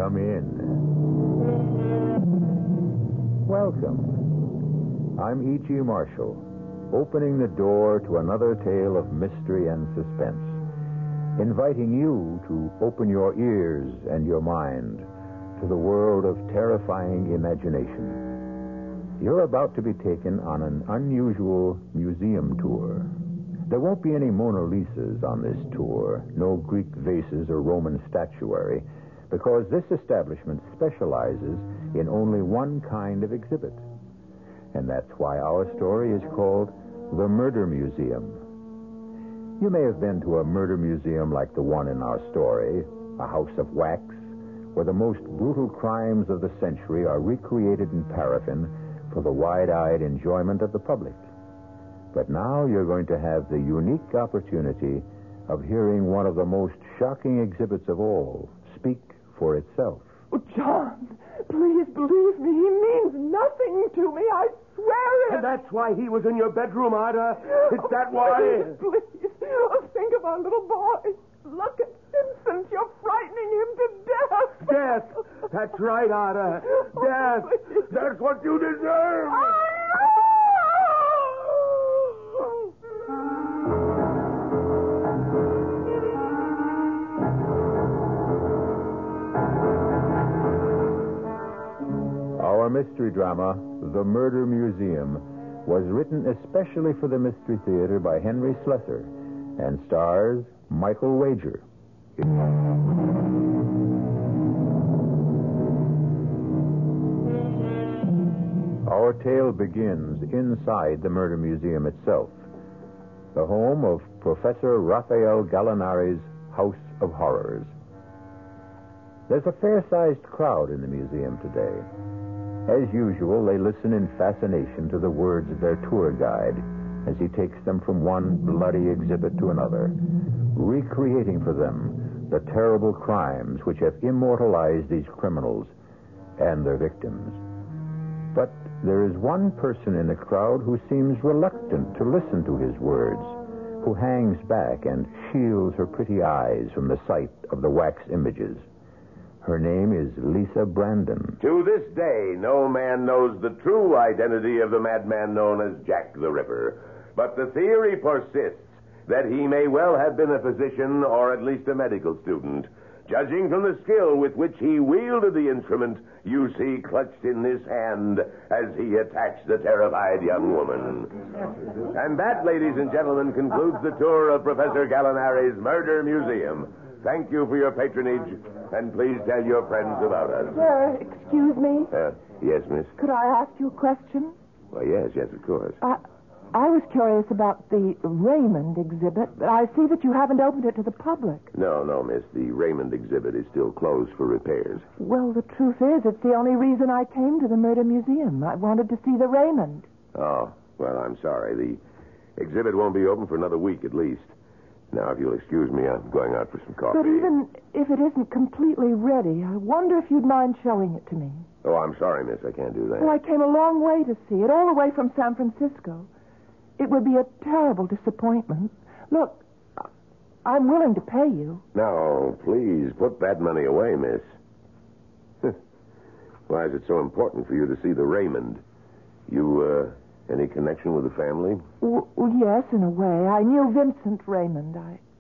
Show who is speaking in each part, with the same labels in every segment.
Speaker 1: Come in. Welcome. I'm E.G. Marshall, opening the door to another tale of mystery and suspense, inviting you to open your ears and your mind to the world of terrifying imagination. You're about to be taken on an unusual museum tour. There won't be any Mona Lisas on this tour, no Greek vases or Roman statuary, because this establishment specializes in only one kind of exhibit. And that's why our story is called The Murder Museum. You may have been to a murder museum like the one in our story, a house of wax, where the most brutal crimes of the century are recreated in paraffin for the wide-eyed enjoyment of the public. But now you're going to have the unique opportunity of hearing one of the most shocking exhibits of all speak for itself.
Speaker 2: Oh, John, please believe me. He means nothing to me. I swear it.
Speaker 3: And that's why he was in your bedroom, Ida? Is that why?
Speaker 2: Please. Oh, think of our little boy. Look at Vincent. You're frightening him to death.
Speaker 3: Death. That's right, Ida. Death.
Speaker 2: Please.
Speaker 3: That's what you deserve.
Speaker 1: Our mystery drama, The Murder Museum, was written especially for the Mystery Theater by Henry Slessor and stars Michael Wager. Our tale begins inside the Murder Museum itself, the home of Professor Raphael Gallinari's House of Horrors. There's a fair-sized crowd in the museum today. As usual, they listen in fascination to the words of their tour guide as he takes them from one bloody exhibit to another, recreating for them the terrible crimes which have immortalized these criminals and their victims. But there is one person in the crowd who seems reluctant to listen to his words, who hangs back and shields her pretty eyes from the sight of the wax images. Her name is Lisa Brandon.
Speaker 4: To this day, no man knows the true identity of the madman known as Jack the Ripper. But the theory persists that he may well have been a physician or at least a medical student, judging from the skill with which he wielded the instrument you see clutched in his hand as he attacked the terrified young woman. And that, ladies and gentlemen, concludes the tour of Professor Gallinari's Murder Museum. Thank you for your patronage, and please tell your friends about us.
Speaker 2: Sir, excuse me.
Speaker 4: Yes, miss?
Speaker 2: Could I ask you a question?
Speaker 4: Well, yes, of course.
Speaker 2: I was curious about the Raymond exhibit, but I see that you haven't opened it to the public.
Speaker 4: No, miss. The Raymond exhibit is still closed for repairs.
Speaker 2: Well, the truth is, it's the only reason I came to the Murder Museum. I wanted to see the Raymond.
Speaker 4: Oh, well, I'm sorry. The exhibit won't be open for another week at least. Now, if you'll excuse me, I'm going out for some coffee.
Speaker 2: But even if it isn't completely ready, I wonder if you'd mind showing it to me.
Speaker 4: Oh, I'm sorry, miss. I can't do that.
Speaker 2: Well, I came a long way to see it, all the way from San Francisco. It would be a terrible disappointment. Look, I'm willing to pay you.
Speaker 4: Now, please, put that money away, miss. Why is it so important for you to see the Raymond? You, any connection with the family?
Speaker 2: Well, yes, in a way. I knew Vincent Raymond.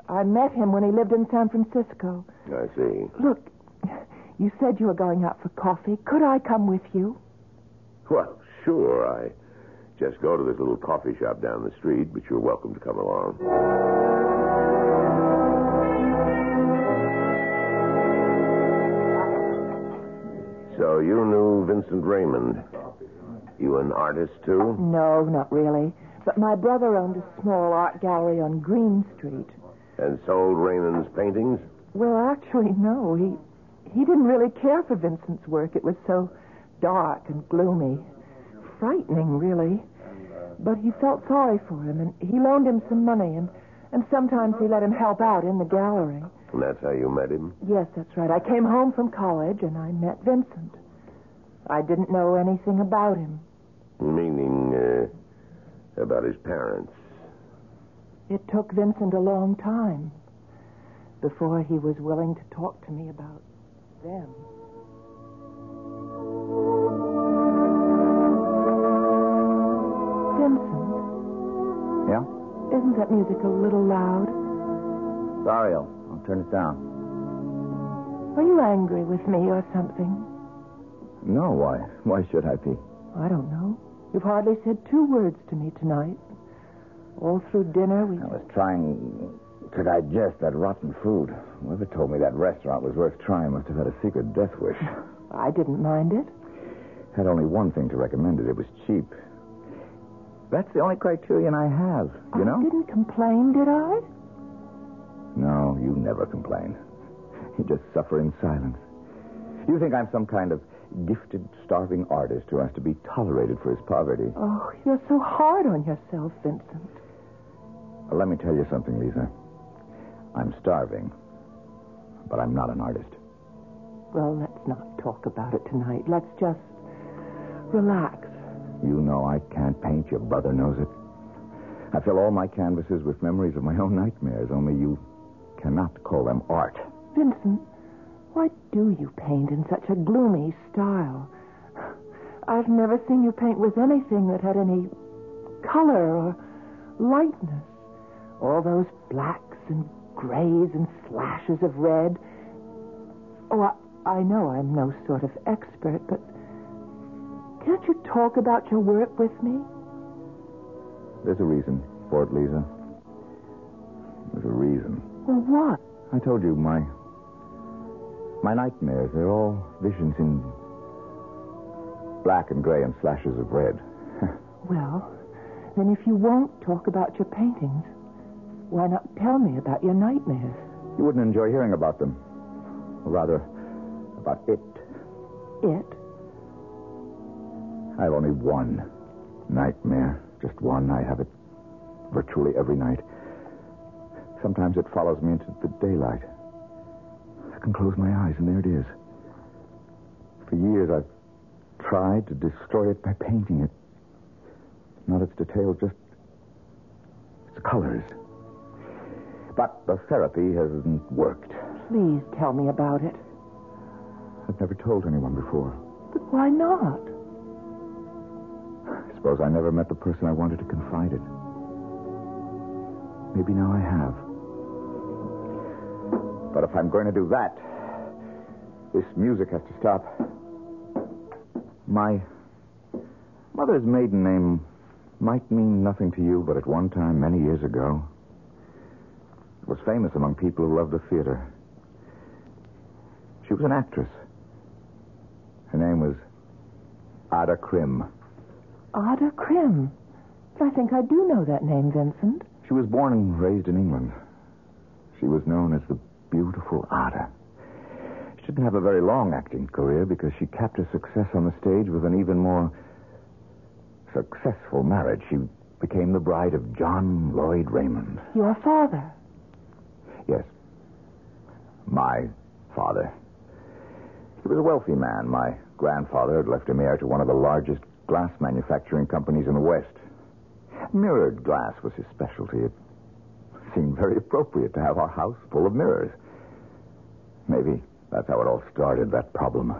Speaker 2: I met him when he lived in San Francisco.
Speaker 4: I see.
Speaker 2: Look, you said you were going out for coffee. Could I come with you?
Speaker 4: Well, sure. I just go to this little coffee shop down the street, but you're welcome to come along. So you knew Vincent Raymond. You an artist, too?
Speaker 2: No, not really. But my brother owned a small art gallery on Green Street.
Speaker 4: And sold Raymond's paintings?
Speaker 2: Well, actually, no. He didn't really care for Vincent's work. It was so dark and gloomy. Frightening, really. But he felt sorry for him, and he loaned him some money, and sometimes he let him help out in the gallery.
Speaker 4: And that's how you met him?
Speaker 2: Yes, that's right. I came home from college, and I met Vincent. I didn't know anything about him.
Speaker 4: Meaning, about his parents?
Speaker 2: It took Vincent a long time before he was willing to talk to me about them. Vincent,
Speaker 5: Yeah?
Speaker 2: isn't that music a little loud?
Speaker 5: Sorry, I'll turn it down.
Speaker 2: Are you angry with me or something?
Speaker 5: No, why? Why should I be?
Speaker 2: I don't know. You've hardly said 2 words to me tonight. All through dinner, we...
Speaker 5: I was trying to digest that rotten food. Whoever told me that restaurant was worth trying must have had a secret death wish.
Speaker 2: I didn't mind it.
Speaker 5: Had only one thing to recommend it. It was cheap. That's the only criterion I have, you know?
Speaker 2: I didn't complain, did I?
Speaker 5: No, you never complain. You just suffer in silence. You think I'm some kind of gifted, starving artist who has to be tolerated for his poverty.
Speaker 2: Oh, you're so hard on yourself, Vincent.
Speaker 5: Well, let me tell you something, Lisa. I'm starving, but I'm not an artist.
Speaker 2: Well, let's not talk about it tonight. Let's just relax.
Speaker 5: You know I can't paint. Your brother knows it. I fill all my canvases with memories of my own nightmares, only you cannot call them art.
Speaker 2: Vincent, why do you paint in such a gloomy style? I've never seen you paint with anything that had any color or lightness. All those blacks and grays and slashes of red. Oh, I know I'm no sort of expert, but can't you talk about your work with me?
Speaker 5: There's a reason for it, Lisa. There's a reason.
Speaker 2: Well, what?
Speaker 5: I told you, my nightmares, they're all visions in black and gray and slashes of red.
Speaker 2: Well, then if you won't talk about your paintings, why not tell me about your nightmares?
Speaker 5: You wouldn't enjoy hearing about them. Or rather, about it.
Speaker 2: It?
Speaker 5: I have only one nightmare. Just one. I have it virtually every night. Sometimes it follows me into the daylight. I can close my eyes, and there it is. For years, I've tried to destroy it by painting it. Not its details, just its colors. But the therapy hasn't worked.
Speaker 2: Please tell me about it.
Speaker 5: I've never told anyone before.
Speaker 2: But why not?
Speaker 5: I suppose I never met the person I wanted to confide it. Maybe now I have. But if I'm going to do that, this music has to stop. My mother's maiden name might mean nothing to you, but at one time, many years ago, it was famous among people who loved the theater. She was an actress. Her name was Ada Krim.
Speaker 2: Ada Krim. I think I do know that name, Vincent.
Speaker 5: She was born and raised in England. She was known as the beautiful Ada. She didn't have a very long acting career because she capped her success on the stage with an even more successful marriage. She became the bride of John Lloyd Raymond.
Speaker 2: Your father?
Speaker 5: Yes. My father. He was a wealthy man. My grandfather had left him heir to one of the largest glass manufacturing companies in the West. Mirrored glass was his specialty. It seemed very appropriate to have our house full of mirrors. Maybe that's how it all started, that problem.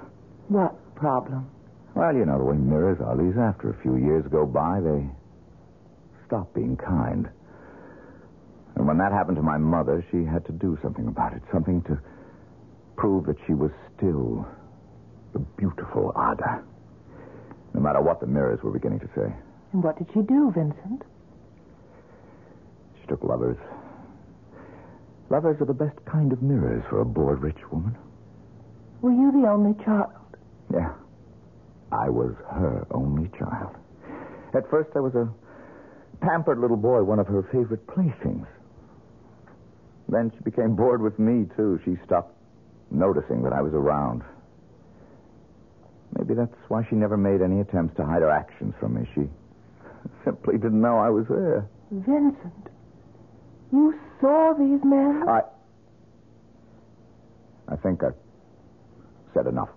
Speaker 2: What problem?
Speaker 5: Well, you know the way mirrors are, Lisa. After a few years go by, they stop being kind. And when that happened to my mother, she had to do something about it. Something to prove that she was still the beautiful Ada. No matter what the mirrors were beginning to say.
Speaker 2: And what did she do, Vincent?
Speaker 5: She took lovers. Lovers are the best kind of mirrors for a bored rich woman.
Speaker 2: Were you the only child?
Speaker 5: Yeah. I was her only child. At first, I was a pampered little boy, one of her favorite playthings. Then she became bored with me, too. She stopped noticing that I was around. Maybe that's why she never made any attempts to hide her actions from me. She simply didn't know I was there.
Speaker 2: Vincent, you saw these men?
Speaker 5: I think I've said enough.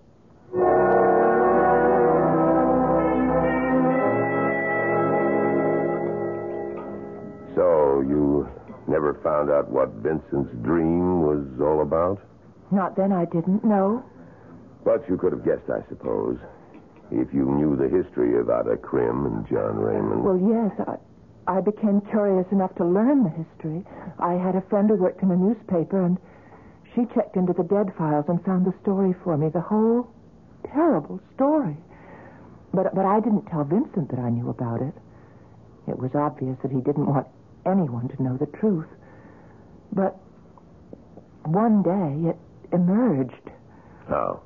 Speaker 4: So, you never found out what Vincent's dream was all about?
Speaker 2: Not then, I didn't know.
Speaker 4: But you could have guessed, I suppose. if you knew the history of Ada Krim and John Raymond.
Speaker 2: Well, yes, I became curious enough to learn the history. I had a friend who worked in a newspaper, and she checked into the dead files and found the story for me, the whole terrible story. But I didn't tell Vincent that I knew about it. It was obvious that he didn't want anyone to know the truth. But one day it emerged.
Speaker 4: How?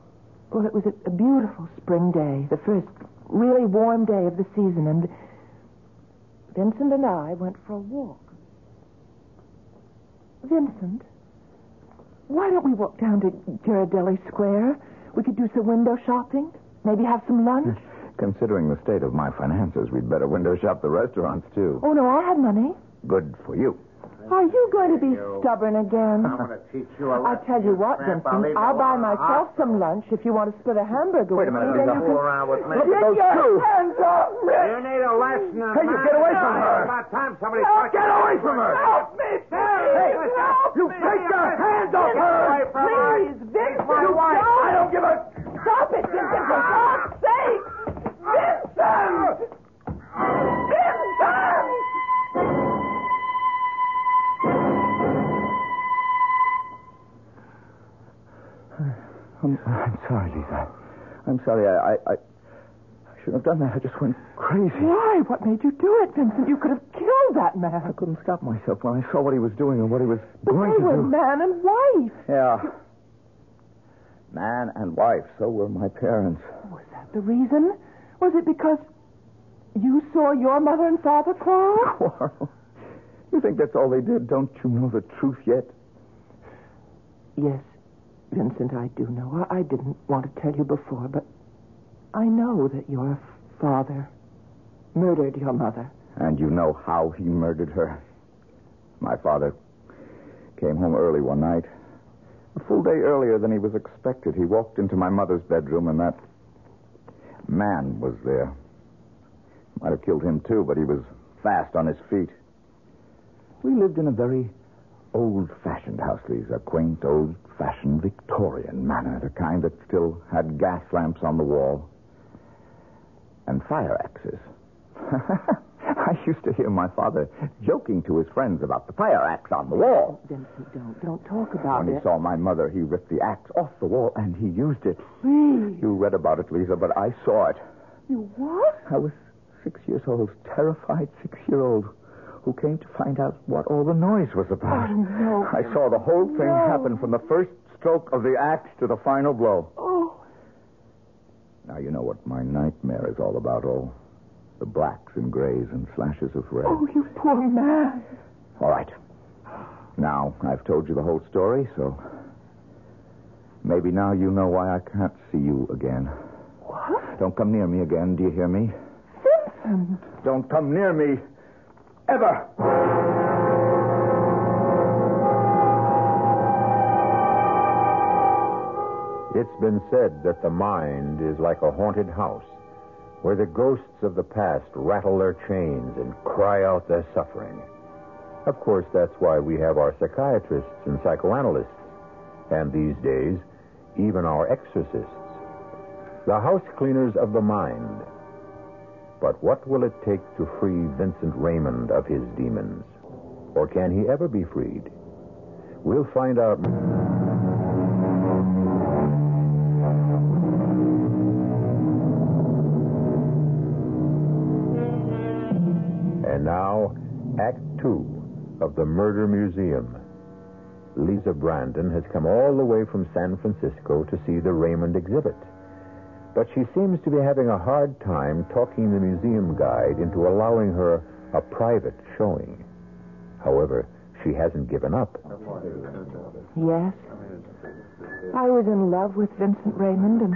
Speaker 2: Well, it was a beautiful spring day, the first really warm day of the season, and Vincent and I went for a walk. Vincent, why don't we walk down to Ghirardelli Square? We could do some window shopping, maybe have some lunch.
Speaker 5: Considering the state of my finances, we'd better window shop the restaurants, too.
Speaker 2: Oh, no, I have money.
Speaker 5: Good for you.
Speaker 2: Are you going to be stubborn again?
Speaker 6: I'm going to teach you a lesson.
Speaker 2: I'll tell you what, Vincent. I'll buy myself some lunch if you want to split a hamburger
Speaker 5: Wait a
Speaker 2: with
Speaker 5: minute,
Speaker 2: me.
Speaker 5: Lisa.
Speaker 2: Then you
Speaker 6: Fool
Speaker 2: can...
Speaker 6: around with me.
Speaker 2: Get your hands off me!
Speaker 6: You need a lesson.
Speaker 5: Hey, you get away from her.
Speaker 6: It's about time somebody...
Speaker 5: Get away from her!
Speaker 2: Help me, please!
Speaker 5: Hey,
Speaker 2: Help
Speaker 5: you
Speaker 2: me!
Speaker 5: take your hands off her!
Speaker 6: away from her.
Speaker 2: Please, Vincent,
Speaker 6: my wife.
Speaker 5: I don't give a...
Speaker 2: Stop it, Vincent, for God's sake! Vincent! Vincent!
Speaker 5: I'm sorry, Lisa. I'm sorry. I shouldn't have done that. I just went crazy.
Speaker 2: Why? What made you do it, Vincent? You could have killed that man.
Speaker 5: I couldn't stop myself when I saw what he was doing and what he was
Speaker 2: But
Speaker 5: going
Speaker 2: they
Speaker 5: to
Speaker 2: were
Speaker 5: do.
Speaker 2: man and wife.
Speaker 5: Yeah. Man and wife. So were my parents.
Speaker 2: Was that the reason? Was it because you saw your mother and father quarrel?
Speaker 5: Quarrel? You think that's all they did? Don't you know the truth yet?
Speaker 2: Yes, Vincent, I do know. I didn't want to tell you before, but I know that your father murdered your mother.
Speaker 5: And you know how he murdered her. My father came home early one night. A full day earlier than he was expected. He walked into my mother's bedroom, and that man was there. Might have killed him, too, but he was fast on his feet. We lived in a very old-fashioned house, Lisa. Quaint, old-fashioned Victorian manner. The kind that still had gas lamps on the wall. And fire axes. I used to hear my father joking to his friends about the fire axe on the wall.
Speaker 2: Vincent, don't talk about
Speaker 5: When
Speaker 2: it.
Speaker 5: he saw my mother, he ripped the axe off the wall, and he used it.
Speaker 2: Please.
Speaker 5: You read about it, Lisa, but I saw it.
Speaker 2: You what?
Speaker 5: I was 6 years old, terrified 6-year-old, who came to find out what all the noise was about.
Speaker 2: Oh, no.
Speaker 5: I saw the whole thing happen from the first stroke of the axe to the final blow.
Speaker 2: Oh.
Speaker 5: Now you know what my nightmare is all about, all the blacks and grays and slashes of red.
Speaker 2: Oh, you poor man.
Speaker 5: All right. Now, I've told you the whole story, so maybe now you know why I can't see you again.
Speaker 2: What?
Speaker 5: Don't come near me again, do you hear me?
Speaker 2: Vincent.
Speaker 5: Don't come near me. Ever.
Speaker 1: It's been said that the mind is like a haunted house, where the ghosts of the past rattle their chains and cry out their suffering. Of course, that's why we have our psychiatrists and psychoanalysts, and these days, even our exorcists. The house cleaners of the mind. But what will it take to free Vincent Raymond of his demons? Or can he ever be freed? We'll find out. And now, Act 2 of the Murder Museum. Lisa Brandon has come all the way from San Francisco to see the Raymond exhibit. But she seems to be having a hard time talking the museum guide into allowing her a private showing. However, she hasn't given up.
Speaker 2: Yes. I was in love with Vincent Raymond, and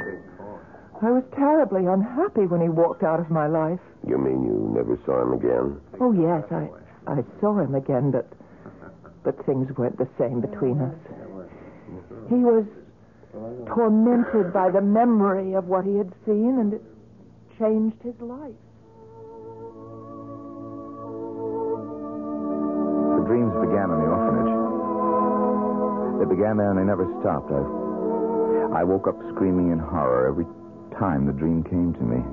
Speaker 2: I was terribly unhappy when he walked out of my life.
Speaker 4: You mean you never saw him again?
Speaker 2: Oh, yes, I saw him again, but things weren't the same between us. He was tormented by the memory of what he had seen, and it changed his life.
Speaker 5: The dreams began in the orphanage. They began there and they never stopped. I woke up screaming in horror every time the dream came to me.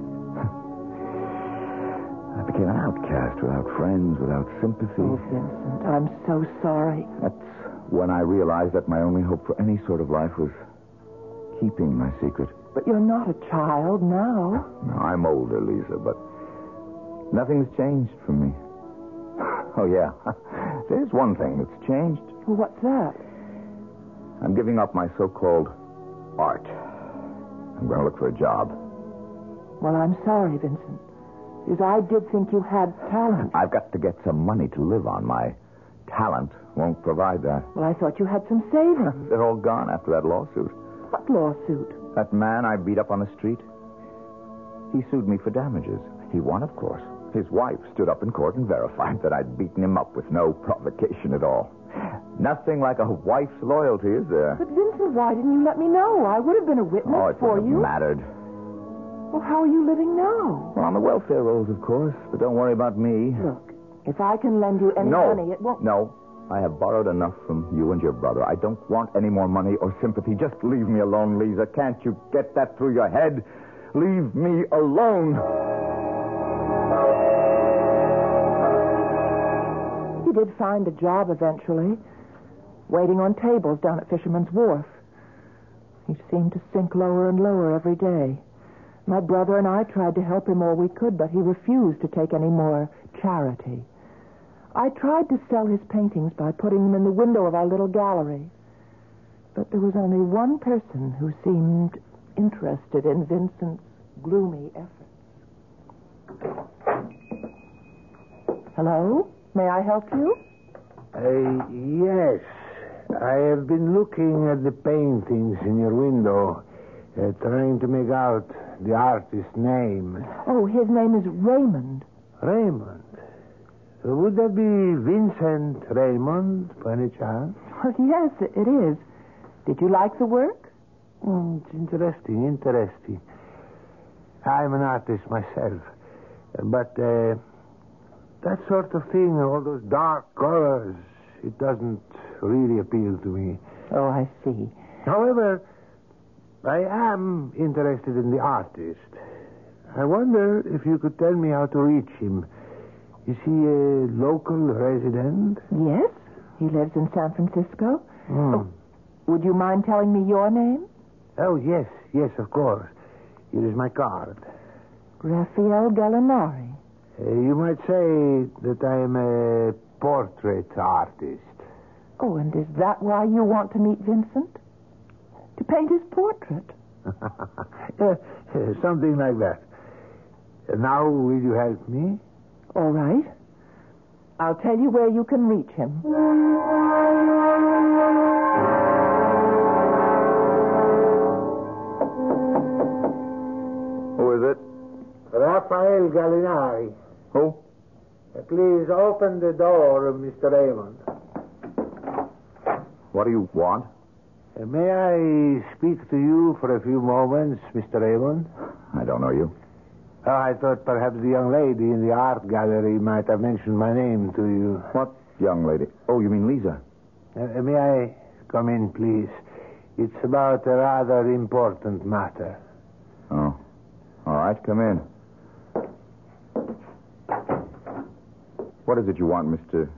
Speaker 5: I became an outcast, without friends, without sympathy.
Speaker 2: Oh, Vincent, I'm so sorry.
Speaker 5: That's when I realized that my only hope for any sort of life was keeping my secret.
Speaker 2: But you're not a child now.
Speaker 5: No, I'm older, Lisa, but nothing's changed for me. Oh, yeah. There's one thing that's changed.
Speaker 2: Well, what's that?
Speaker 5: I'm giving up my so-called art. I'm going to look for a job.
Speaker 2: Well, I'm sorry, Vincent. Because I did think you had talent.
Speaker 5: I've got to get some money to live on. My talent won't provide that.
Speaker 2: Well, I thought you had some savings.
Speaker 5: They're all gone after that lawsuit.
Speaker 2: What lawsuit?
Speaker 5: That man I beat up on the street, he sued me for damages. He won, of course. His wife stood up in court and verified that I'd beaten him up with no provocation at all. Nothing like a wife's loyalty, is there?
Speaker 2: But, Vincent, why didn't you let me know? I would have been a witness for you.
Speaker 5: Oh, it mattered.
Speaker 2: Well, how are you living now?
Speaker 5: Well, on the welfare rolls, of course. But don't worry about me.
Speaker 2: Look, if I can lend you any money, it won't...
Speaker 5: No. I have borrowed enough from you and your brother. I don't want any more money or sympathy. Just leave me alone, Lisa. Can't you get that through your head? Leave me alone.
Speaker 2: He did find a job eventually, waiting on tables down at Fisherman's Wharf. He seemed to sink lower and lower every day. My brother and I tried to help him all we could, but he refused to take any more charity. I tried to sell his paintings by putting them in the window of our little gallery. But there was only one person who seemed interested in Vincent's gloomy efforts. Hello? May I help you?
Speaker 6: Yes. I have been looking at the paintings in your window, trying to make out the artist's name.
Speaker 2: Oh, his name is Raymond.
Speaker 6: Raymond? Would that be Vincent Raymond, by any chance?
Speaker 2: Oh, yes, it is. Did you like the work?
Speaker 6: It's interesting. I'm an artist myself. But that sort of thing, all those dark colors, it doesn't really appeal to me.
Speaker 2: Oh, I see.
Speaker 6: However, I am interested in the artist. I wonder if you could tell me how to reach him. Is he a local resident?
Speaker 2: Yes, he lives in San Francisco. Oh, would you mind telling me your name?
Speaker 6: Oh, yes, of course. Here is my card.
Speaker 2: Raphael Gallinari.
Speaker 6: You might say that I am a portrait artist.
Speaker 2: Oh, and is that why you want to meet Vincent? To paint his portrait?
Speaker 6: Something like that. Now, will you help me?
Speaker 2: All right. I'll tell you where you can reach him.
Speaker 5: Who is it?
Speaker 6: Raphael Gallinari.
Speaker 5: Who?
Speaker 6: Please open the door, Mr. Raymond.
Speaker 5: What do you want?
Speaker 6: May I speak to you for a few moments, Mr. Raymond?
Speaker 5: I don't know you.
Speaker 6: Oh, I thought perhaps the young lady in the art gallery might have mentioned my name to you.
Speaker 5: What young lady? Oh, you mean Lisa?
Speaker 6: May I come in, please? It's about a rather important matter.
Speaker 5: Oh. All right, come in. What is it you want, Mr...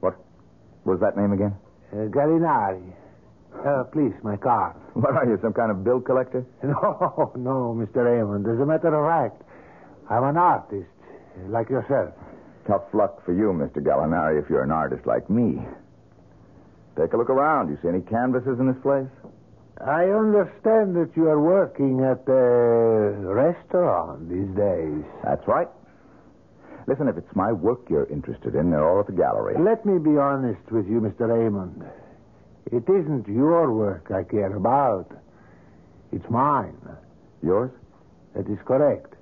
Speaker 5: What was that name again?
Speaker 6: Gallinari. Please, my card.
Speaker 5: What are you, some kind of bill collector?
Speaker 6: No, Mr. Raymond. As a matter of fact, I'm an artist, like yourself.
Speaker 5: Tough luck for you, Mr. Gallinari, if you're an artist like me. Take a look around. You see any canvases in this place?
Speaker 6: I understand that you are working at a restaurant these days.
Speaker 5: That's right. Listen, if it's my work you're interested in, they're all at the gallery.
Speaker 6: Let me be honest with you, Mr. Raymond. It isn't your work I care about. It's mine.
Speaker 5: Yours?
Speaker 6: That is correct.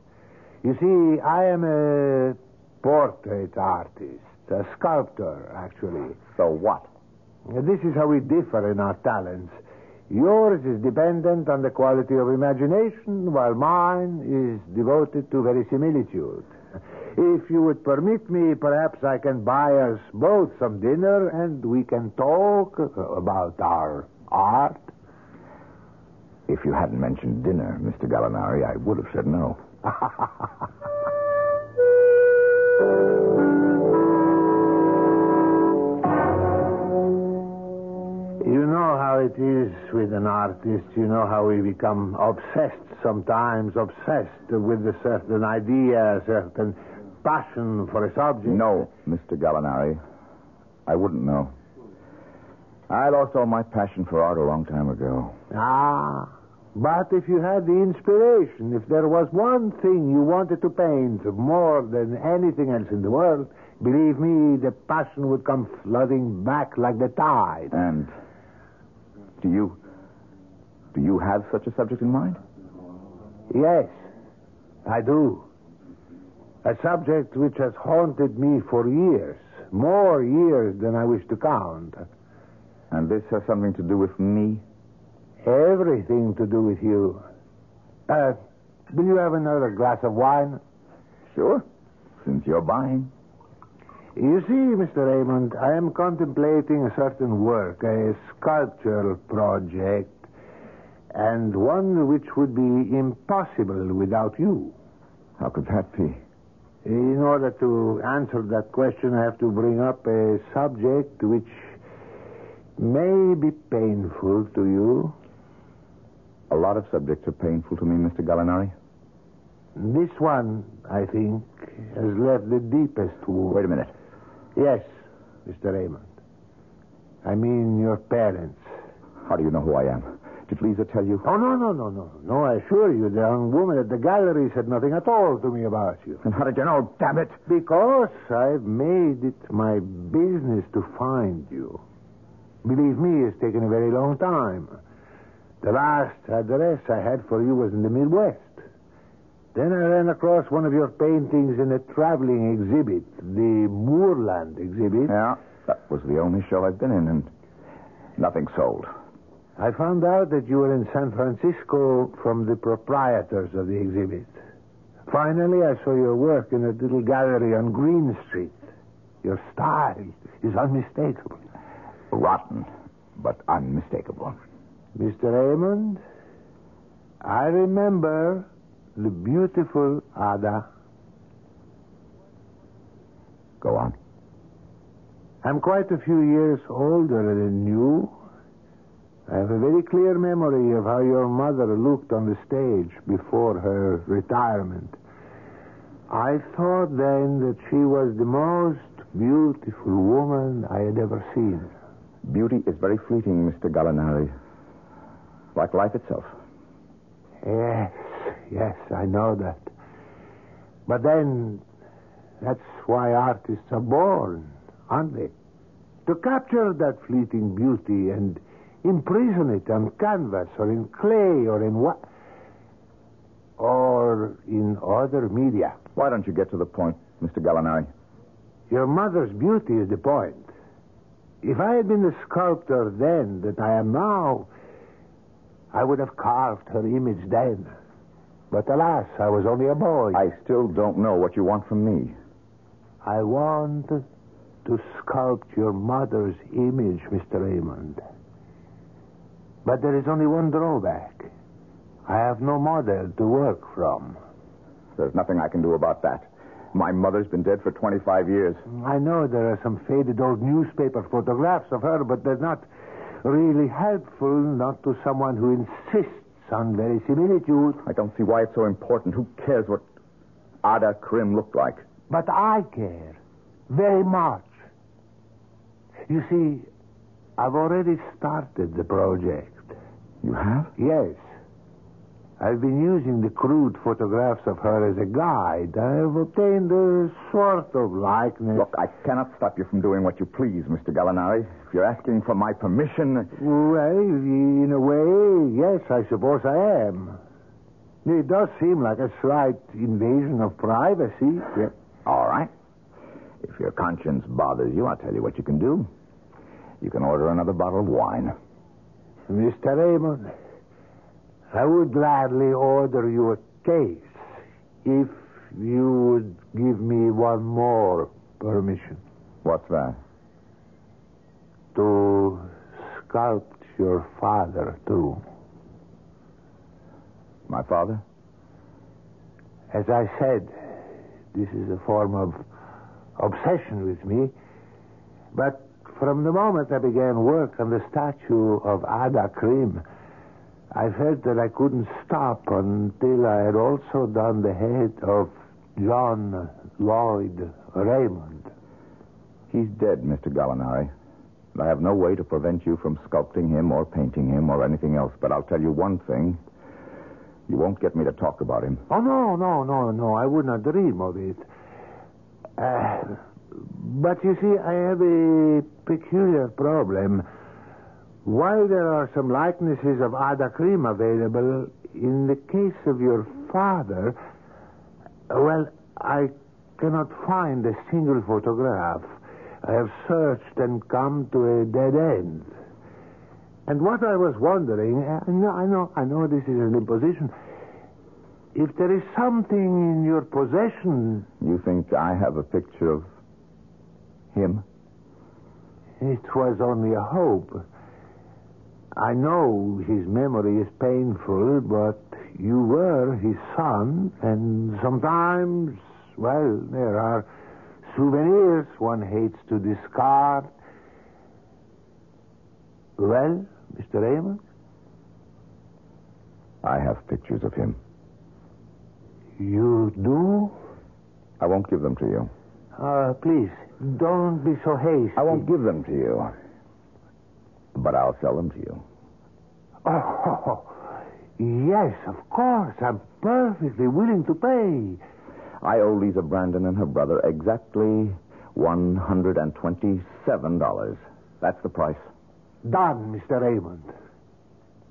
Speaker 6: You see, I am a portrait artist, a sculptor, actually.
Speaker 5: So what?
Speaker 6: This is how we differ in our talents. Yours is dependent on the quality of imagination, while mine is devoted to verisimilitude. If you would permit me, perhaps I can buy us both some dinner and we can talk about our art.
Speaker 5: If you hadn't mentioned dinner, Mr. Gallinari, I would have said no.
Speaker 6: You know how it is with an artist. You know how we become obsessed sometimes, obsessed with a certain idea, a certain passion for a subject.
Speaker 5: No, Mr. Gallinari. I wouldn't know. I lost all my passion for art a long time ago.
Speaker 6: But if you had the inspiration, if there was one thing you wanted to paint more than anything else in the world, believe me, the passion would come flooding back like the tide.
Speaker 5: And do you have such a subject in mind?
Speaker 6: Yes, I do. A subject which has haunted me for years, more years than I wish to count.
Speaker 5: And this has something to do with me?
Speaker 6: Everything to do with you. Will you have another glass of wine?
Speaker 5: Sure, since you're buying.
Speaker 6: You see, Mr. Raymond, I am contemplating a certain work, a sculptural project, and one which would be impossible without you.
Speaker 5: How could that be?
Speaker 6: In order to answer that question, I have to bring up a subject which may be painful to you.
Speaker 5: A lot of subjects are painful to me, Mr. Gallinari.
Speaker 6: This one, I think, has left the deepest wound.
Speaker 5: Wait a minute.
Speaker 6: Yes, Mr. Raymond. I mean your parents.
Speaker 5: How do you know who I am? Did Lisa tell you?
Speaker 6: Oh, no. No, I assure you, the young woman at the gallery said nothing at all to me about you.
Speaker 5: And how did you know? Damn it!
Speaker 6: Because I've made it my business to find you. Believe me, it's taken a very long time. The last address I had for you was in the Midwest. Then I ran across one of your paintings in a traveling exhibit, the Moorland exhibit.
Speaker 5: Yeah, that was the only show I've been in, and nothing sold.
Speaker 6: I found out that you were in San Francisco from the proprietors of the exhibit. Finally, I saw your work in a little gallery on Green Street. Your style is unmistakable.
Speaker 5: Rotten, but unmistakable.
Speaker 6: Mr. Raymond, I remember the beautiful Ada.
Speaker 5: Go on.
Speaker 6: I'm quite a few years older than you. I have a very clear memory of how your mother looked on the stage before her retirement. I thought then that she was the most beautiful woman I had ever seen.
Speaker 5: Beauty is very fleeting, Mr. Gallinari. Like life itself.
Speaker 6: Yes, I know that. But then, that's why artists are born, aren't they? To capture that fleeting beauty and imprison it on canvas or in clay or in what? Or in other media.
Speaker 5: Why don't you get to the point, Mr. Gallinari?
Speaker 6: Your mother's beauty is the point. If I had been the sculptor then that I am now, I would have carved her image then. But alas, I was only a boy.
Speaker 5: I still don't know what you want from me.
Speaker 6: I want to sculpt your mother's image, Mr. Raymond. But there is only one drawback. I have no model to work from.
Speaker 5: There's nothing I can do about that. My mother's been dead for 25 years.
Speaker 6: I know there are some faded old newspaper photographs of her, but they're not really helpful, not to someone who insists on verisimilitude.
Speaker 5: I don't see why it's so important. Who cares what Ada Krim looked like?
Speaker 6: But I care very much. You see, I've already started the project.
Speaker 5: You have?
Speaker 6: Yes. I've been using the crude photographs of her as a guide. I've obtained a sort of likeness.
Speaker 5: Look, I cannot stop you from doing what you please, Mr. Gallinari. If you're asking for my permission...
Speaker 6: Well, in a way, yes, I suppose I am. It does seem like a slight invasion of privacy.
Speaker 5: Yeah. All right. If your conscience bothers you, I'll tell you what you can do. You can order another bottle of wine.
Speaker 6: Mr. Raymond, I would gladly order you a case if you would give me one more permission.
Speaker 5: What's that?
Speaker 6: To sculpt your father, too.
Speaker 5: My father?
Speaker 6: As I said, this is a form of obsession with me. But from the moment I began work on the statue of Ada Krim, I felt that I couldn't stop until I had also done the head of John Lloyd Raymond.
Speaker 5: He's dead, Mr. Gallinari. I have no way to prevent you from sculpting him or painting him or anything else. But I'll tell you one thing. You won't get me to talk about him.
Speaker 6: Oh, no. I would not dream of it. But you see, I have a peculiar problem. While there are some likenesses of Ada Krim available, in the case of your father, well, I cannot find a single photograph. I have searched and come to a dead end. And what I was wondering, I know this is an imposition, if there is something in your possession...
Speaker 5: You think I have a picture of him?
Speaker 6: It was only a hope. I know his memory is painful, but you were his son, and sometimes, well, there are souvenirs one hates to discard. Well, Mr. Raymond?
Speaker 5: I have pictures of him.
Speaker 6: You do?
Speaker 5: I won't give them to you.
Speaker 6: Please, don't be so hasty.
Speaker 5: I won't give them to you. But I'll sell them to you.
Speaker 6: Oh, yes, of course. I'm perfectly willing to pay.
Speaker 5: I owe Lisa Brandon and her brother exactly $127. That's the price.
Speaker 6: Done, Mr. Raymond.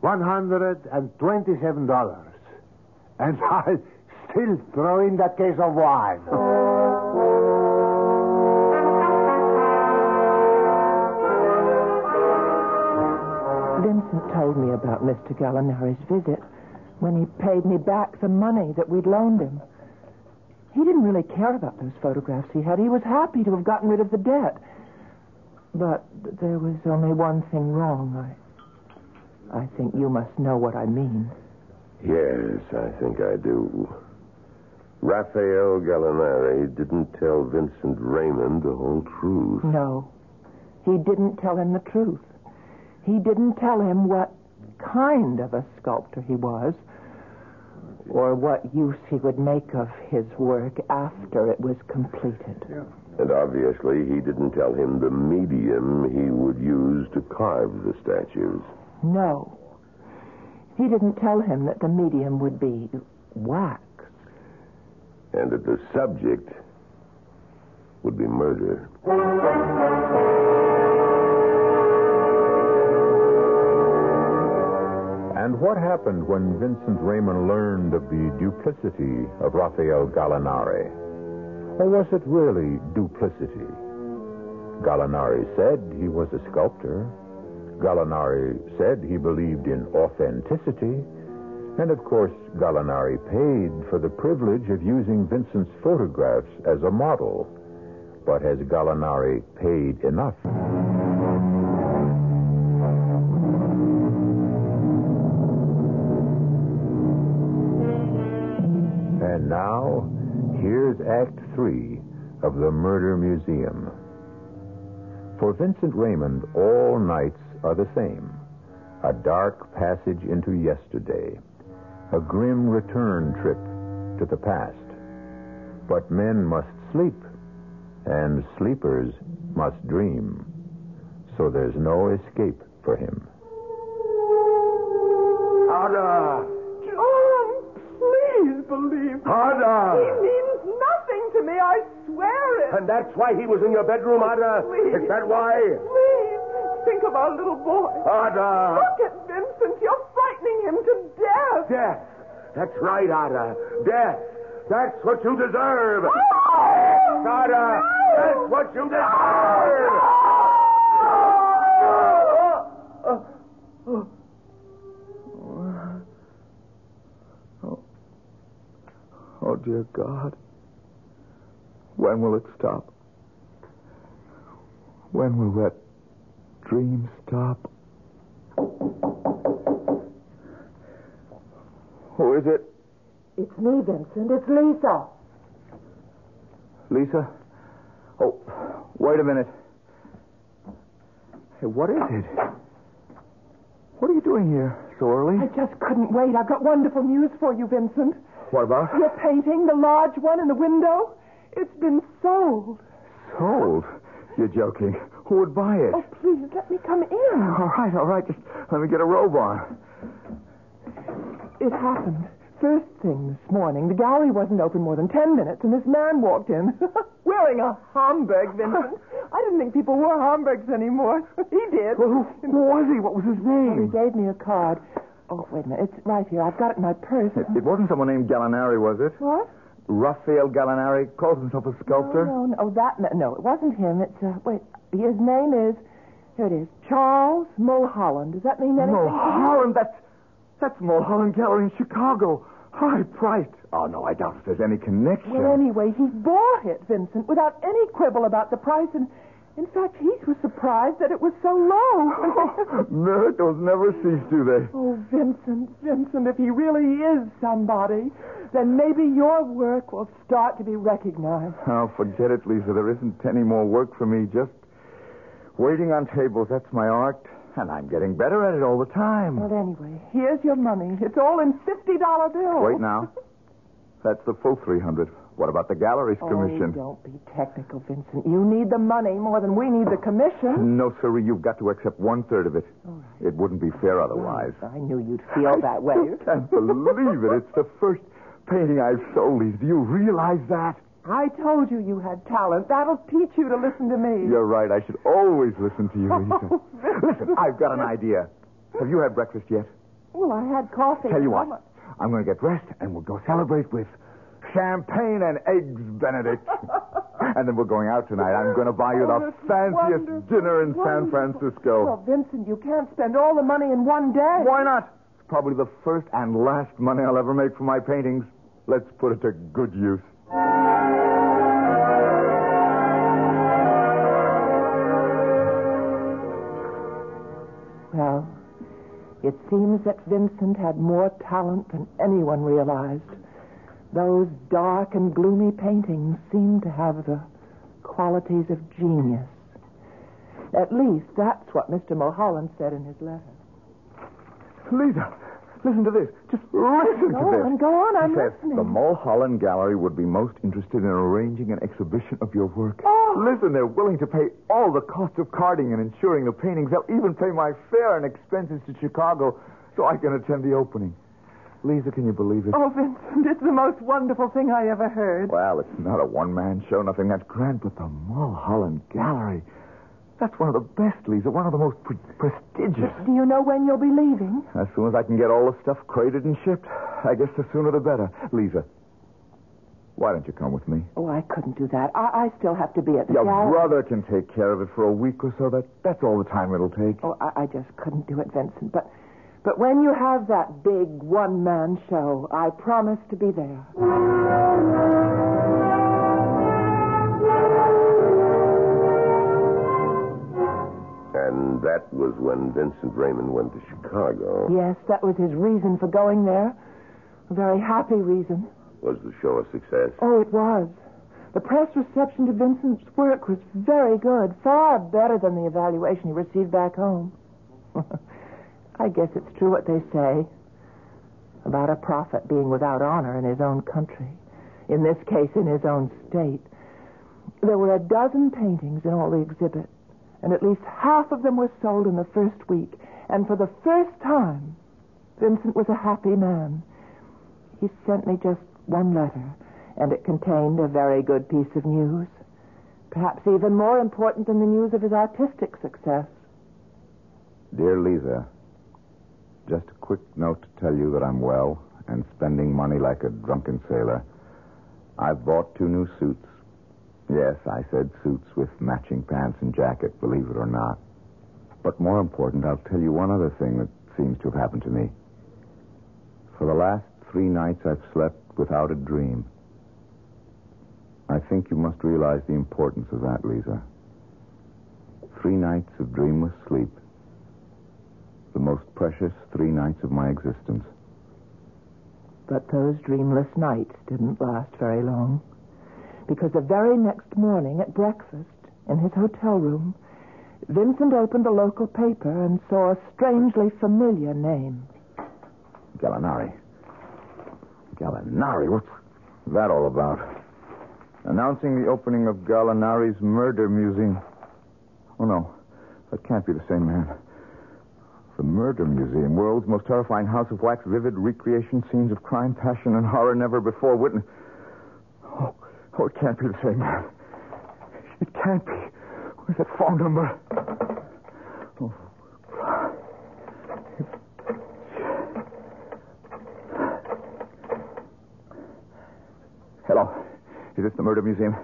Speaker 6: $127. And I'll still throw in that case of wine.
Speaker 2: Vincent told me about Mr. Gallinari's visit when he paid me back the money that we'd loaned him. He didn't really care about those photographs he had. He was happy to have gotten rid of the debt. But there was only one thing wrong. I think you must know what I mean.
Speaker 4: Yes, I think I do. Raphael Gallinari didn't tell Vincent Raymond the whole truth.
Speaker 2: No, he didn't tell him the truth. He didn't tell him what kind of a sculptor he was, or what use he would make of his work after it was completed.
Speaker 6: Yeah.
Speaker 4: And obviously he didn't tell him the medium he would use to carve the statues.
Speaker 2: No. He didn't tell him that the medium would be wax.
Speaker 4: And that the subject would be murder.
Speaker 1: And what happened when Vincent Raymond learned of the duplicity of Raphael Gallinari? Or was it really duplicity? Gallinari said he was a sculptor. Gallinari said he believed in authenticity. And, of course, Gallinari paid for the privilege of using Vincent's photographs as a model. But has Gallinari paid enough? And now, here's Act 3 of the Murder Museum. For Vincent Raymond, all nights are the same. A dark passage into yesterday. A grim return trip to the past. But men must sleep, and sleepers must dream. So there's no escape for him.
Speaker 3: Ada!
Speaker 2: John, please believe me.
Speaker 3: Ada!
Speaker 2: He means nothing to me, I swear it.
Speaker 3: And that's why he was in your bedroom, Ada?
Speaker 2: Please.
Speaker 3: Is that why?
Speaker 2: Please, think of our little boy.
Speaker 3: Ada!
Speaker 2: Look at Vincent. You're frightening him to death.
Speaker 3: Death. That's right, Ada. Death. That's what you deserve.
Speaker 2: Oh!
Speaker 3: Yes, Ada. That's what you deserve.
Speaker 5: Oh, dear God. When will it stop? When will that dream stop? Who is it?
Speaker 2: It's me, Vincent. It's Lisa.
Speaker 5: Lisa? Oh, wait a minute. Hey, what is it? What are you doing here so early?
Speaker 2: I just couldn't wait. I've got wonderful news for you, Vincent.
Speaker 5: What about?
Speaker 2: Your painting, the large one in the window, it's been sold.
Speaker 5: Sold? You're joking. Who would buy it?
Speaker 2: Oh, please, let me come in.
Speaker 5: All right. Just let me get a robe on.
Speaker 2: It happened. First thing this morning, the gallery wasn't open more than 10 minutes, and this man walked in wearing a Homburg, Vincent. I didn't think people wore Homburgs anymore. He did.
Speaker 5: Well, who was he? What was his
Speaker 2: Well, he
Speaker 5: name?
Speaker 2: gave me a card. Oh, wait a minute. It's right here. I've got it in my purse.
Speaker 5: It wasn't someone named Gallinari, was it?
Speaker 2: What?
Speaker 5: Raphael Gallinari calls himself a sculptor?
Speaker 2: No. Oh, no, it wasn't him. It's, wait, his name is, here it is, Charles Mulholland. Does that mean anything?
Speaker 5: Mulholland? That's Mulholland Gallery in Chicago. High priced. Oh, no, I doubt if there's any connection.
Speaker 2: Well, anyway, he bought it, Vincent, without any quibble about the price, and in fact, he was surprised that it was so low.
Speaker 5: Miracles never cease, do they?
Speaker 2: Oh, Vincent, if he really is somebody, then maybe your work will start to be recognized.
Speaker 5: Oh, forget it, Lisa. There isn't any more work for me. Just waiting on tables. That's my art. And I'm getting better at it all the time.
Speaker 2: Well, anyway, here's your money. It's all in $50 bills.
Speaker 5: Wait now. That's the full $300. What about the gallery's commission?
Speaker 2: Oh, don't be technical, Vincent. You need the money more than we need the commission.
Speaker 5: No, sirree. You've got to accept 1/3 of it.
Speaker 2: All right.
Speaker 5: It wouldn't be fair otherwise.
Speaker 2: I knew you'd feel that way.
Speaker 5: I can't believe it. It's the first painting I've sold, Lisa. Do you realize that?
Speaker 2: I told you you had talent. That'll teach you to listen to me.
Speaker 5: You're right. I should always listen to you, Lisa.
Speaker 2: Oh,
Speaker 5: Listen, I've got an idea. Have you had breakfast yet?
Speaker 2: Well, I had coffee.
Speaker 5: Tell you what. I'm going to get dressed, and we'll go celebrate with champagne and eggs Benedict. And then we're going out tonight. I'm going to buy you the fanciest dinner in San Francisco.
Speaker 2: Well, Vincent, you can't spend all the money in one day.
Speaker 5: Why not? It's probably the first and last money I'll ever make for my paintings. Let's put it to good use.
Speaker 2: Well, it seems that Vincent had more talent than anyone realized. Those dark and gloomy paintings seemed to have the qualities of genius. At least that's what Mr. Mulholland said in his letter.
Speaker 5: Lisa, listen to this. Just listen to this.
Speaker 2: Go on, I'm
Speaker 5: He says,
Speaker 2: listening.
Speaker 5: the Mulholland Gallery would be most interested in arranging an exhibition of your work.
Speaker 2: Oh.
Speaker 5: Listen, they're willing to pay all the costs of carding and insuring the paintings. They'll even pay my fare and expenses to Chicago so I can attend the opening. Lisa, can you believe it?
Speaker 2: Oh, Vincent, it's the most wonderful thing I ever heard.
Speaker 5: Well, it's not a one-man show, nothing that grand, but the Mulholland Gallery. That's one of the best, Lisa, one of the most prestigious.
Speaker 2: Do you know when you'll be leaving?
Speaker 5: As soon as I can get all the stuff crated and shipped. I guess the sooner the better. Lisa, why don't you come with me?
Speaker 2: Oh, I couldn't do that. I still have to be at the
Speaker 5: Your
Speaker 2: gallery.
Speaker 5: brother can take care of it for a week or so. That's all the time it'll take.
Speaker 2: Oh, I just couldn't do it, Vincent. But when you have that big one-man show, I promise to be there.
Speaker 4: And that was when Vincent Raymond went to Chicago.
Speaker 2: Yes, that was his reason for going there. A very happy reason.
Speaker 4: Was the show a success?
Speaker 2: Oh, it was. The press reception to Vincent's work was very good, far better than the evaluation he received back home. I guess it's true what they say about a prophet being without honor in his own country. In this case, in his own state. There were 12 paintings in all the exhibit, and at least half of them were sold in the first week. And for the first time, Vincent was a happy man. He sent me just one letter, and it contained a very good piece of news. Perhaps even more important than the news of his artistic success.
Speaker 5: Dear Lisa, just a quick note to tell you that I'm well and spending money like a drunken sailor. I've bought 2 new suits. Yes, I said suits with matching pants and jacket, believe it or not. But more important, I'll tell you one other thing that seems to have happened to me. For the last 3 nights, I've slept without a dream. I think you must realize the importance of that, Lisa. 3 nights of dreamless sleep. The most precious 3 nights of my existence.
Speaker 2: But those dreamless nights didn't last very long. Because the very next morning at breakfast in his hotel room, Vincent opened the local paper and saw a strangely familiar name.
Speaker 5: Gallinari. Gallinari? What's that all about? Announcing the opening of Gallinari's Murder Museum. Oh, no. That can't be the same man. The Murder Museum, world's most terrifying house of wax, vivid recreation, scenes of crime, passion, and horror never before witnessed. Oh, it can't be the same man. It can't be. Where's that phone number? Oh. Hello. Is this the Murder Museum?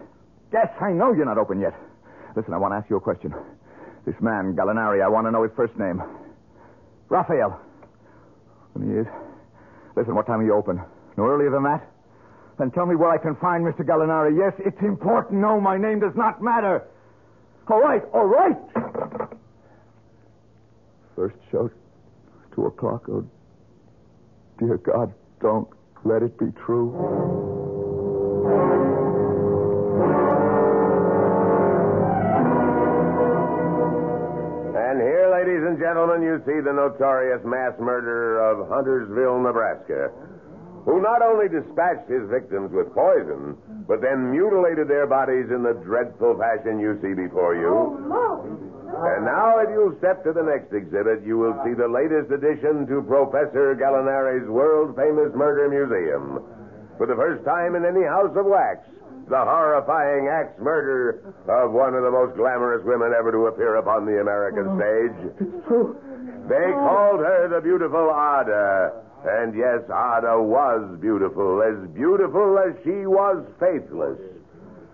Speaker 5: Yes, I know you're not open yet. Listen, I want to ask you a question. This man, Gallinari, I want to know his first name. Raphael. And he is. Listen, what time are you open? No earlier than that? Then tell me where I can find Mr. Gallinari. Yes, it's important. No, my name does not matter. All right. First show, 2 o'clock. Oh, dear God, don't let it be true.
Speaker 4: And here, ladies and gentlemen, you see the notorious mass murderer of Huntersville, Nebraska, who not only dispatched his victims with poison, but then mutilated their bodies in the dreadful fashion you see before you. And now, if you'll step to the next exhibit, you will see the latest addition to Professor Gallinari's world-famous murder museum. For the first time in any house of wax, the horrifying axe murder of one of the most glamorous women ever to appear upon the American stage.
Speaker 2: It's true.
Speaker 4: They called her the beautiful Ada. And yes, Ada was beautiful as she was faithless.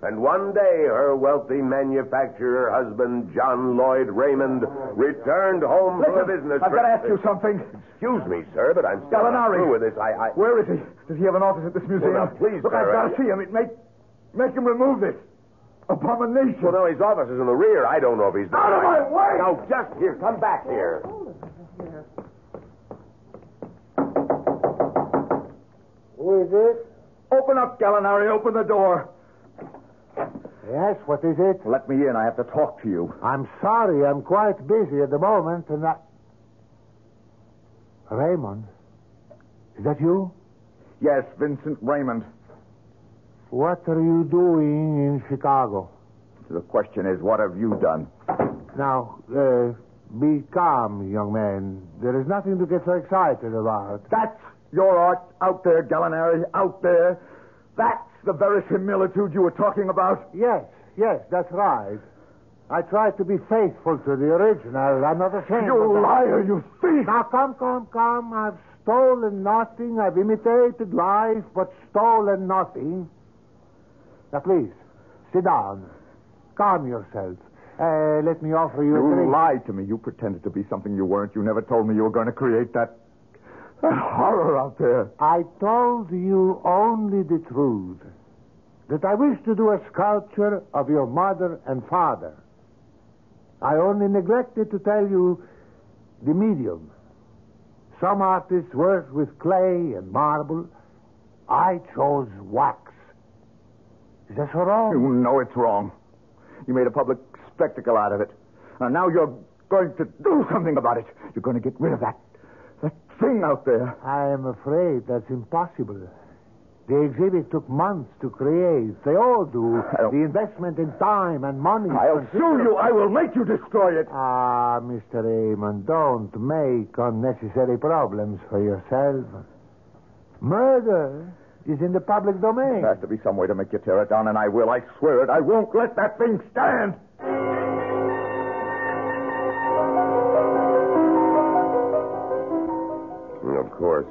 Speaker 4: And one day, her wealthy manufacturer husband, John Lloyd Raymond, returned home from a business
Speaker 5: I've
Speaker 4: trip.
Speaker 5: got to ask you something.
Speaker 4: Excuse me, sir, but I'm still not through with this.
Speaker 5: Where is he? Does he have an office at this museum?
Speaker 4: Well, now, please,
Speaker 5: look,
Speaker 4: sir,
Speaker 5: I've got to see him. Make him remove this abomination.
Speaker 4: Well, no, his office is in the rear. I don't know if he's there.
Speaker 5: Out of my way!
Speaker 4: Now, just here. Come back here.
Speaker 6: Who is it?
Speaker 5: Open up, Gallinari. Open the door.
Speaker 6: Yes, what is it?
Speaker 5: Let me in. I have to talk to you.
Speaker 6: I'm sorry, I'm quite busy at the moment, and Raymond? Is that you?
Speaker 5: Yes, Vincent Raymond.
Speaker 6: What are you doing in Chicago?
Speaker 5: The question is, what have you done?
Speaker 6: Now, be calm, young man. There is nothing to get so excited about.
Speaker 5: That's your art out there, Gallinari, out there. That's the verisimilitude you were talking about.
Speaker 6: Yes, that's right. I try to be faithful to the original. I'm not ashamed.
Speaker 5: You liar, you thief!
Speaker 6: Now, come. I've stolen nothing. I've imitated life, but stolen nothing. Now, please, sit down. Calm yourself. Let me offer you a drink.
Speaker 5: You lied to me. You pretended to be something you weren't. You never told me you were going to create that horror out there.
Speaker 6: I told you only the truth. That I wish to do a sculpture of your mother and father. I only neglected to tell you the medium. Some artists work with clay and marble. I chose wax. Is that so wrong?
Speaker 5: You know it's wrong. You made a public spectacle out of it. And now you're going to do something about it. You're going to get rid of that thing out there.
Speaker 6: I am afraid that's impossible. The exhibit took months to create. They all do. The investment in time and money.
Speaker 5: I'll sue you. I will make you destroy it.
Speaker 6: Ah, Mr. Raymond, don't make unnecessary problems for yourself. Murder is in the public domain.
Speaker 5: There has to be some way to make you tear it down, and I will. I swear it. I won't let that thing stand.
Speaker 4: Of course,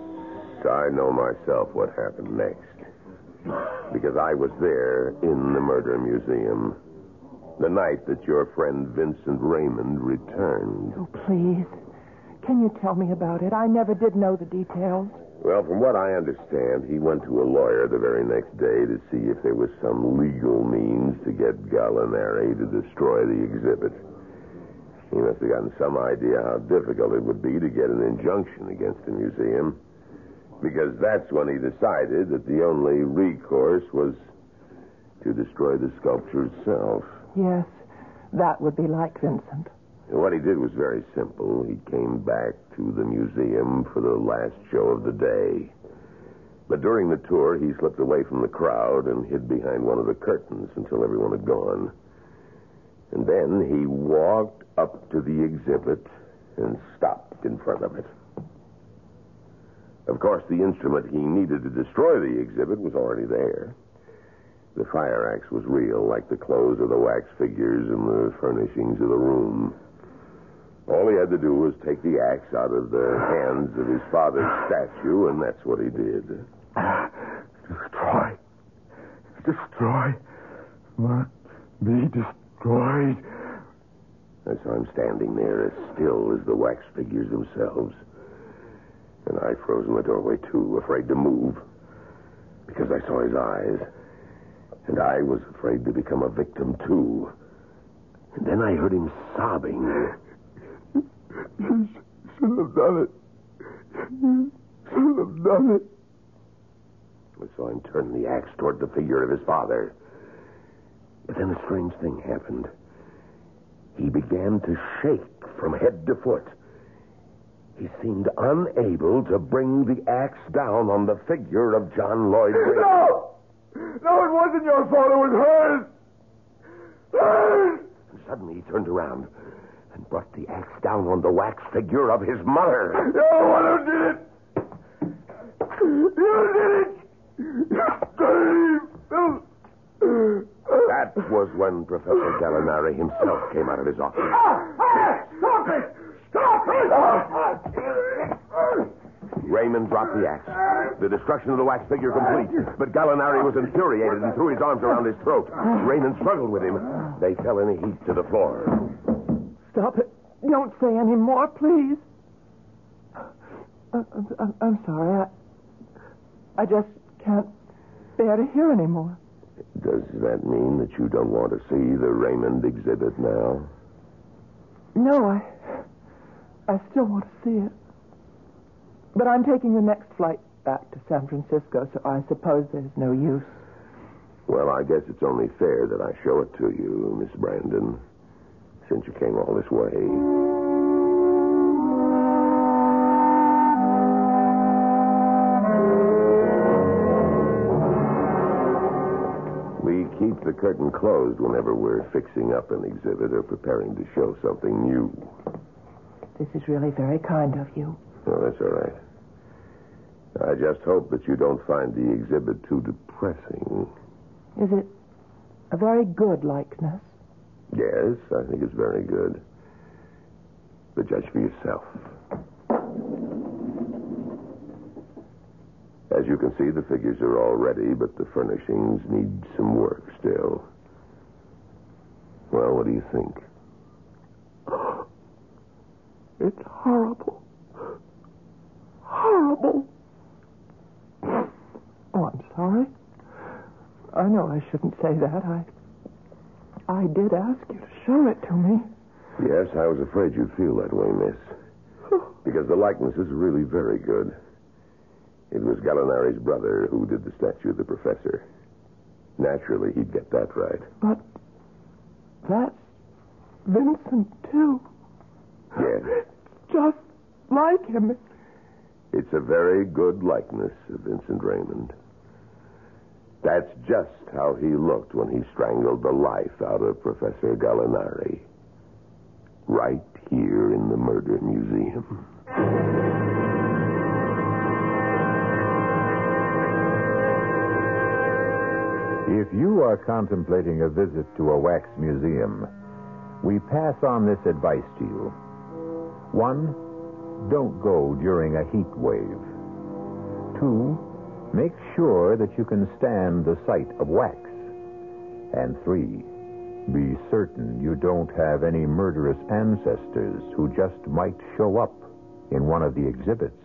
Speaker 4: I know myself what happened next. Because I was there in the murder museum. The night that your friend Vincent Raymond returned.
Speaker 2: Oh, please. Can you tell me about it? I never did know the details.
Speaker 4: Well, from what I understand, he went to a lawyer the very next day to see if there was some legal means to get Gallinari to destroy the exhibit. He must have gotten some idea how difficult it would be to get an injunction against the museum. Because that's when he decided that the only recourse was to destroy the sculpture itself.
Speaker 2: Yes, that would be like Vincent.
Speaker 4: And what he did was very simple. He came back to the museum for the last show of the day. But during the tour, he slipped away from the crowd and hid behind one of the curtains until everyone had gone. And then he walked up to the exhibit and stopped in front of it. Of course, the instrument he needed to destroy the exhibit was already there. The fire axe was real, like the clothes of the wax figures and the furnishings of the room. All he had to do was take the axe out of the hands of his father's statue, and that's what he did.
Speaker 5: Destroy. Destroy. Must be destroyed.
Speaker 4: I saw him standing there as still as the wax figures themselves. And I froze in the doorway, too, afraid to move. Because I saw his eyes. And I was afraid to become a victim, too. And then I heard him sobbing.
Speaker 5: You should have done it. You should have done it.
Speaker 4: I saw him turn the axe toward the figure of his father. But then a strange thing happened. He began to shake from head to foot. He seemed unable to bring the axe down on the figure of John Lloyd Wayne.
Speaker 5: No! No, it wasn't your fault. It was hers. Hers!
Speaker 4: And suddenly he turned around and brought the axe down on the wax figure of his mother.
Speaker 5: You're the one who did it. You did it. You dirty filth.
Speaker 4: That was when Professor Gallinari himself came out of his office.
Speaker 5: Stop it! Stop it!
Speaker 4: Raymond dropped the axe. The destruction of the wax figure complete. But Gallinari was infuriated and threw his arms around his throat. Raymond struggled with him. They fell in a heap to the floor.
Speaker 2: Stop it. Don't say any more, please. I'm sorry. I just can't bear to hear any more.
Speaker 4: Does that mean that you don't want to see the Raymond exhibit now?
Speaker 2: No, I still want to see it. But I'm taking the next flight back to San Francisco, so I suppose there's no use.
Speaker 4: Well, I guess it's only fair that I show it to you, Miss Brandon, since you came all this way. We keep the curtain closed whenever we're fixing up an exhibit or preparing to show something new.
Speaker 2: This is really very kind of you.
Speaker 4: Oh, that's all right. I just hope that you don't find the exhibit too depressing.
Speaker 2: Is it a very good likeness?
Speaker 4: Yes, I think it's very good. But judge for yourself. As you can see, the figures are all ready, but the furnishings need some work still. Well, what do you think?
Speaker 2: It's horrible. Horrible. Oh, I'm sorry. I know I shouldn't say that. I did ask you to show it to me.
Speaker 4: Yes, I was afraid you'd feel that way, miss. Because the likeness is really very good. It was Gallinari's brother who did the statue of the professor. Naturally, he'd get that right.
Speaker 2: But that's Vincent, too.
Speaker 4: Yes.
Speaker 2: Just like him.
Speaker 4: It's a very good likeness of Vincent Raymond. That's just how he looked when he strangled the life out of Professor Gallinari. Right here in the Murder Museum.
Speaker 1: If you are contemplating a visit to a wax museum, we pass on this advice to you. 1, don't go during a heat wave. 2, make sure that you can stand the sight of wax. And 3, be certain you don't have any murderous ancestors who just might show up in one of the exhibits.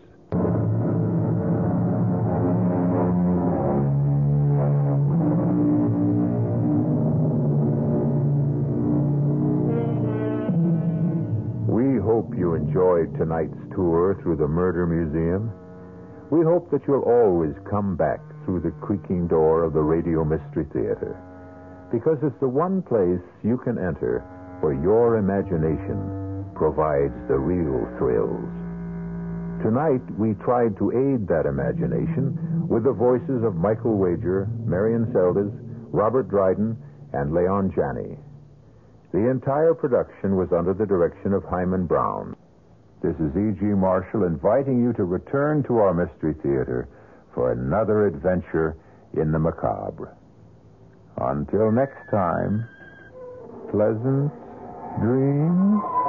Speaker 1: We hope you enjoyed tonight's tour through the Murder Museum. We hope that you'll always come back through the creaking door of the Radio Mystery Theater, because it's the one place you can enter where your imagination provides the real thrills. Tonight, we tried to aid that imagination with the voices of Michael Wager, Marion Seldes, Robert Dryden, and Leon Janney. The entire production was under the direction of Hyman Brown. This is E.G. Marshall inviting you to return to our Mystery Theater for another adventure in the macabre. Until next time, pleasant dreams.